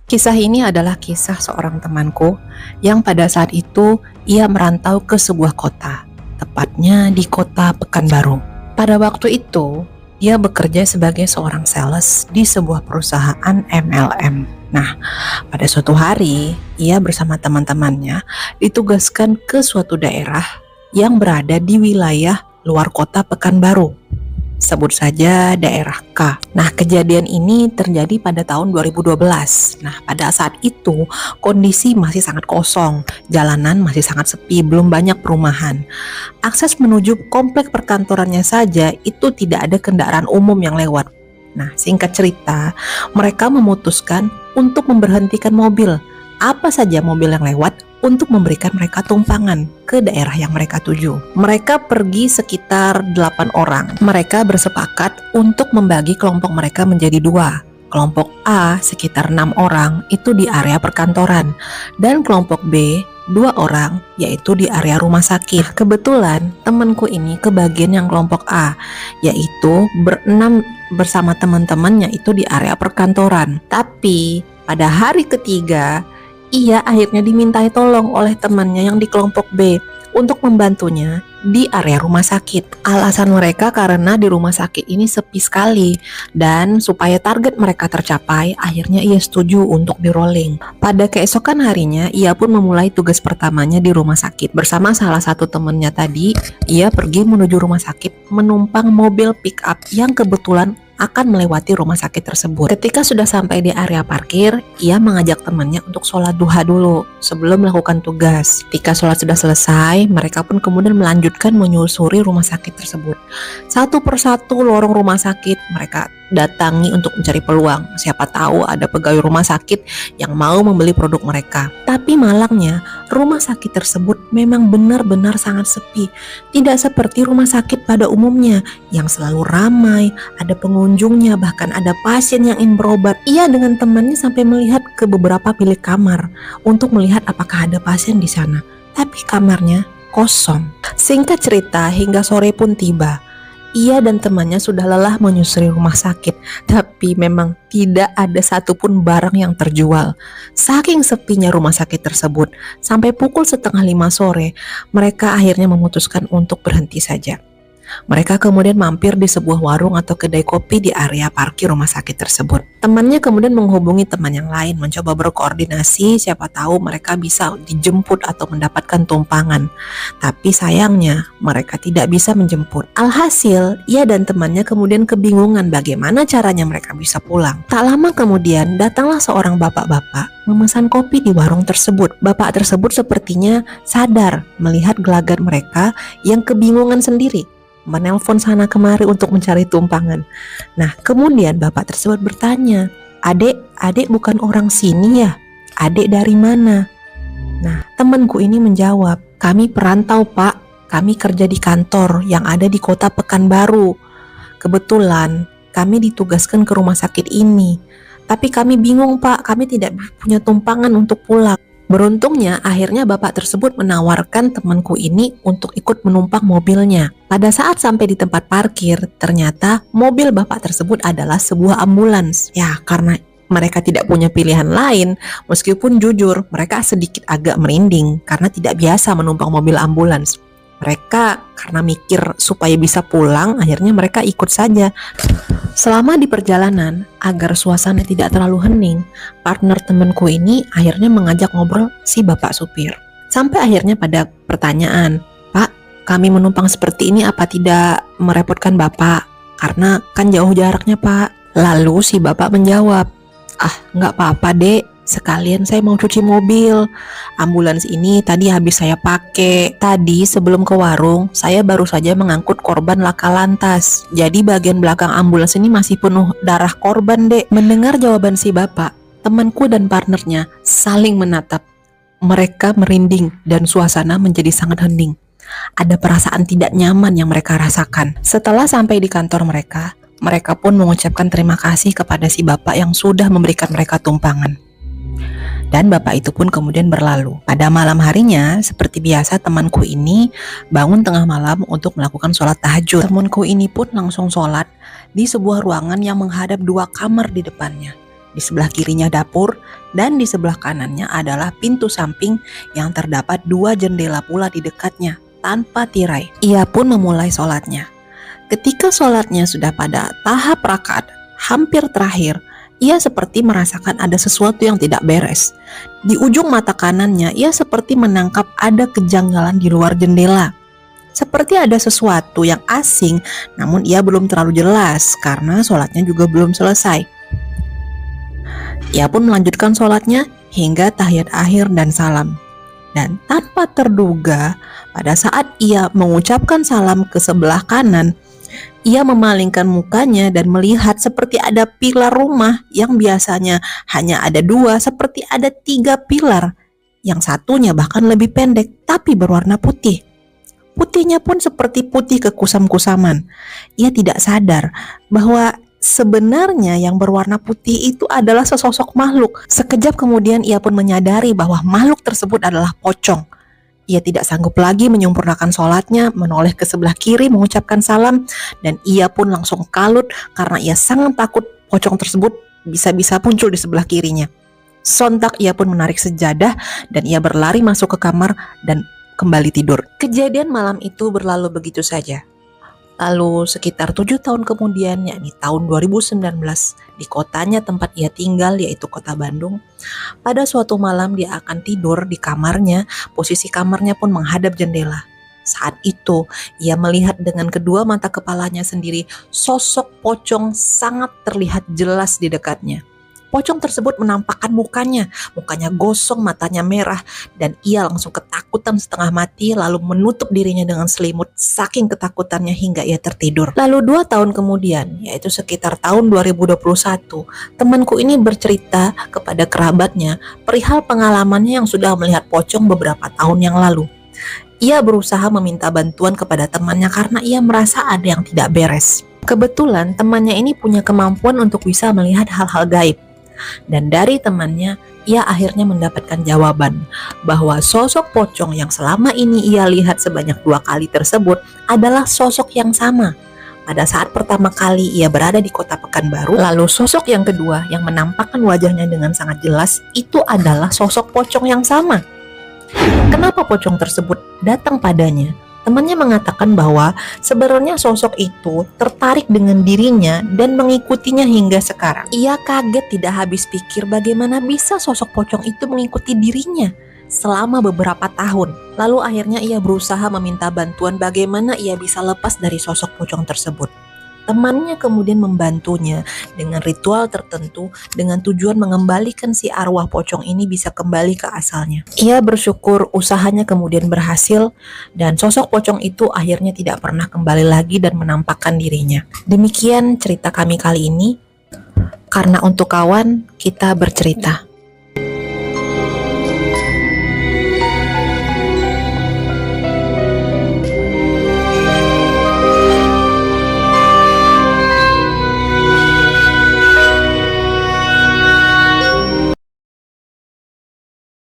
Kisah ini adalah kisah seorang temanku yang pada saat itu ia merantau ke sebuah kota, tepatnya di kota Pekanbaru. Pada waktu itu, ia bekerja sebagai seorang sales di sebuah perusahaan MLM. Nah, pada suatu hari, ia bersama teman-temannya ditugaskan ke suatu daerah yang berada di wilayah luar kota Pekanbaru. Sebut saja daerah K. Nah, kejadian ini terjadi pada tahun 2012. Nah, pada saat itu kondisi masih sangat kosong, jalanan masih sangat sepi, belum banyak perumahan. Akses menuju komplek perkantorannya saja itu tidak ada kendaraan umum yang lewat. Nah, singkat cerita, mereka memutuskan untuk memberhentikan mobil, apa saja mobil yang lewat, untuk memberikan mereka tumpangan ke daerah yang mereka tuju. Mereka pergi sekitar 8 orang. Mereka bersepakat untuk membagi kelompok mereka menjadi 2. Kelompok A sekitar 6 orang itu di area perkantoran, dan kelompok B 2 orang yaitu di area rumah sakit. Kebetulan temanku ini kebagian yang kelompok A, yaitu berenam bersama teman-temannya itu di area perkantoran. Tapi pada hari ketiga ia akhirnya dimintai tolong oleh temannya yang di kelompok B untuk membantunya di area rumah sakit. Alasan mereka karena di rumah sakit ini sepi sekali, dan supaya target mereka tercapai, akhirnya ia setuju untuk di rolling. Pada keesokan harinya, ia pun memulai tugas pertamanya di rumah sakit. Bersama salah satu temannya tadi, ia pergi menuju rumah sakit menumpang mobil pick up yang kebetulan akan melewati rumah sakit tersebut. Ketika sudah sampai di area parkir, ia mengajak temannya untuk sholat duha dulu sebelum melakukan tugas. Ketika sholat sudah selesai, mereka pun kemudian melanjutkan menyusuri rumah sakit tersebut. Satu persatu lorong rumah sakit mereka datangi untuk mencari peluang. Siapa tahu ada pegawai rumah sakit yang mau membeli produk mereka. Tapi malangnya, rumah sakit tersebut memang benar-benar sangat sepi. Tidak seperti rumah sakit pada umumnya yang selalu ramai, ada pengunjungnya, bahkan ada pasien yang ingin berobat. Ia dengan temannya sampai melihat ke beberapa bilik kamar untuk melihat apakah ada pasien di sana. Tapi kamarnya kosong. Singkat cerita, hingga sore pun tiba. Ia dan temannya sudah lelah menyusuri rumah sakit, tapi memang tidak ada satupun barang yang terjual. Saking sepinya rumah sakit tersebut, sampai pukul 4:30 sore, mereka akhirnya memutuskan untuk berhenti saja. Mereka kemudian mampir di sebuah warung atau kedai kopi di area parkir rumah sakit tersebut. Temannya kemudian menghubungi teman yang lain, mencoba berkoordinasi, siapa tahu mereka bisa dijemput atau mendapatkan tumpangan. Tapi sayangnya mereka tidak bisa menjemput. Alhasil, ia dan temannya kemudian kebingungan bagaimana caranya mereka bisa pulang. Tak lama kemudian datanglah seorang bapak-bapak memesan kopi di warung tersebut. Bapak tersebut sepertinya sadar melihat gelagat mereka yang kebingungan sendiri, menelpon sana kemari untuk mencari tumpangan. Nah, kemudian bapak tersebut bertanya, "Adek bukan orang sini ya? Adek dari mana?" Nah, temanku ini menjawab, "Kami perantau, Pak. Kami kerja di kantor yang ada di kota Pekanbaru. Kebetulan kami ditugaskan ke rumah sakit ini. Tapi kami bingung, Pak. Kami tidak punya tumpangan untuk pulang." Beruntungnya akhirnya bapak tersebut menawarkan temanku ini untuk ikut menumpang mobilnya. Pada saat sampai di tempat parkir, ternyata mobil bapak tersebut adalah sebuah ambulans. Ya, karena mereka tidak punya pilihan lain, meskipun jujur mereka sedikit agak merinding karena tidak biasa menumpang mobil ambulans. Mereka karena mikir supaya bisa pulang, akhirnya mereka ikut saja. Selama di perjalanan, agar suasana tidak terlalu hening, partner temanku ini akhirnya mengajak ngobrol si bapak supir. Sampai akhirnya pada pertanyaan, "Pak, kami menumpang seperti ini apa tidak merepotkan Bapak? Karena kan jauh jaraknya, Pak." Lalu si bapak menjawab, "Ah, nggak apa-apa, Dek. Sekalian saya mau cuci mobil. Ambulans ini tadi habis saya pakai. Tadi sebelum ke warung, saya baru saja mengangkut korban laka lantas. Jadi bagian belakang ambulans ini masih penuh darah korban, Dek." Mendengar jawaban si bapak, temanku dan partnernya saling menatap. Mereka merinding dan suasana menjadi sangat hening. Ada perasaan tidak nyaman yang mereka rasakan. Setelah sampai di kantor mereka pun mengucapkan terima kasih kepada si bapak yang sudah memberikan mereka tumpangan. Dan bapak itu pun kemudian berlalu. Pada malam harinya, seperti biasa temanku ini bangun tengah malam untuk melakukan sholat tahajud. Temanku ini pun langsung sholat di sebuah ruangan yang menghadap 2 kamar di depannya. Di sebelah kirinya dapur, dan di sebelah kanannya adalah pintu samping yang terdapat 2 jendela pula di dekatnya, tanpa tirai. Ia pun memulai sholatnya. Ketika sholatnya sudah pada tahap rakaat hampir terakhir, ia seperti merasakan ada sesuatu yang tidak beres. Di ujung mata kanannya, ia seperti menangkap ada kejanggalan di luar jendela. Seperti ada sesuatu yang asing, namun ia belum terlalu jelas karena sholatnya juga belum selesai. Ia pun melanjutkan sholatnya hingga tahiyat akhir dan salam. Dan tanpa terduga, pada saat ia mengucapkan salam ke sebelah kanan, ia memalingkan mukanya dan melihat seperti ada pilar rumah yang biasanya hanya ada 2, seperti ada 3 pilar. Yang satunya bahkan lebih pendek tapi berwarna putih. Putihnya pun seperti putih kekusam-kusaman. Ia tidak sadar bahwa sebenarnya yang berwarna putih itu adalah sesosok makhluk. Sekejap kemudian ia pun menyadari bahwa makhluk tersebut adalah pocong. Ia tidak sanggup lagi menyempurnakan sholatnya, menoleh ke sebelah kiri mengucapkan salam, dan ia pun langsung kalut karena ia sangat takut pocong tersebut bisa-bisa muncul di sebelah kirinya. Sontak ia pun menarik sejadah dan ia berlari masuk ke kamar dan kembali tidur. Kejadian malam itu berlalu begitu saja. Lalu sekitar 7 tahun kemudian, yakni tahun 2019, di kotanya tempat ia tinggal, yaitu kota Bandung, pada suatu malam dia akan tidur di kamarnya. Posisi kamarnya pun menghadap jendela. Saat itu ia melihat dengan kedua mata kepalanya sendiri sosok pocong sangat terlihat jelas di dekatnya. Pocong tersebut menampakkan mukanya gosong, matanya merah, dan ia langsung ketakutan setengah mati lalu menutup dirinya dengan selimut saking ketakutannya hingga ia tertidur. Lalu 2 tahun kemudian, yaitu sekitar tahun 2021, temanku ini bercerita kepada kerabatnya perihal pengalamannya yang sudah melihat pocong beberapa tahun yang lalu. Ia berusaha meminta bantuan kepada temannya karena ia merasa ada yang tidak beres. Kebetulan temannya ini punya kemampuan untuk bisa melihat hal-hal gaib. Dan dari temannya, ia akhirnya mendapatkan jawaban bahwa sosok pocong yang selama ini ia lihat sebanyak 2 kali tersebut adalah sosok yang sama. Pada saat pertama kali ia berada di kota Pekanbaru, lalu sosok yang kedua yang menampakkan wajahnya dengan sangat jelas itu adalah sosok pocong yang sama. Kenapa pocong tersebut datang padanya? Temannya mengatakan bahwa sebenarnya sosok itu tertarik dengan dirinya dan mengikutinya hingga sekarang. Ia kaget tidak habis pikir bagaimana bisa sosok pocong itu mengikuti dirinya selama beberapa tahun. Lalu akhirnya ia berusaha meminta bantuan bagaimana ia bisa lepas dari sosok pocong tersebut. Temannya kemudian membantunya dengan ritual tertentu dengan tujuan mengembalikan si arwah pocong ini bisa kembali ke asalnya. Ia bersyukur usahanya kemudian berhasil dan sosok pocong itu akhirnya tidak pernah kembali lagi dan menampakkan dirinya. Demikian cerita kami kali ini. Karena untuk kawan, kita bercerita.